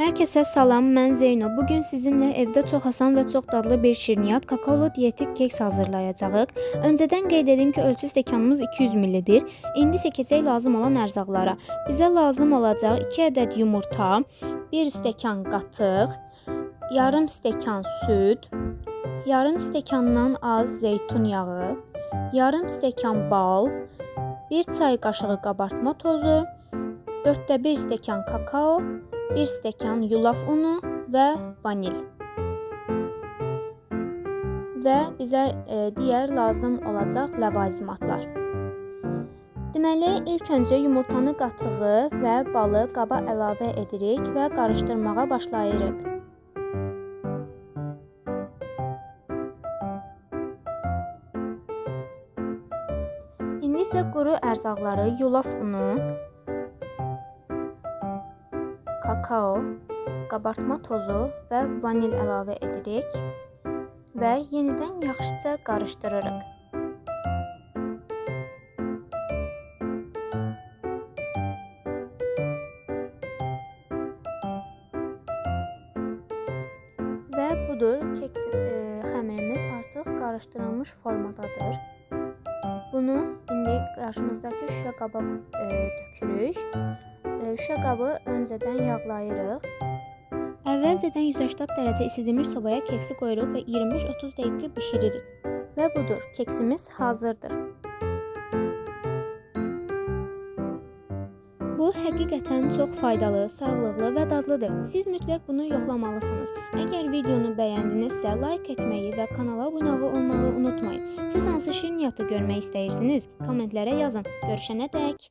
Herkese salam, mən Zeyno. Bugün sizinlə evdə çox asan və çox dadlı bir şirniyyat kakaolu dietik keks hazırlayacağıq. Öncədən qeyd edim ki, ölçü stəkanımız 200 ml-dir. İndi isə keçək lazım olan ərzaqlara. Bizə lazım olacaq 2 ədəd yumurta, 1 stəkan qatıq, yarım stəkan süd, yarım stəkandan az zeytun yağı, yarım stəkan bal, 1 çay qaşığı qabartma tozu, 1/4 stəkan kakao, 1 stəkan yulaf unu və vanil. Və bizə digər lazım olacaq ləvazimatlar. Deməli, ilk öncə yumurtanı, qatığı və balı qaba əlavə edirik və qarışdırmağa başlayırıq. İndi isə quru ərzaqları yulaf unu, kakao, qabartma tozu və vanil əlavə edirik və yenidən yaxşıca qarışdırırıq. Və budur, keks xəmirimiz artıq qarışdırılmış formadadır. Bunu indi qarşımızdakı şüşə qaba tökürük. Şüşə qabı öncədən yağlayırıq. Əvvəlcədən 180 dərəcə isidilmiş sobaya keksi qoyuruq və 25-30 dəqiqə bişiririk. Və budur, keksimiz hazırdır. Bu həqiqətən çox faydalı, sağlıqlı və dadlıdır. Siz mütləq bunu yoxlamalısınız. Əgər videonu bəyəndinizsə, like etməyi və kanala abunə olmağı unutmayın. Siz hansı şirniyyatı görmək istəyirsiniz? Kommentlərə yazın. Görüşənədək.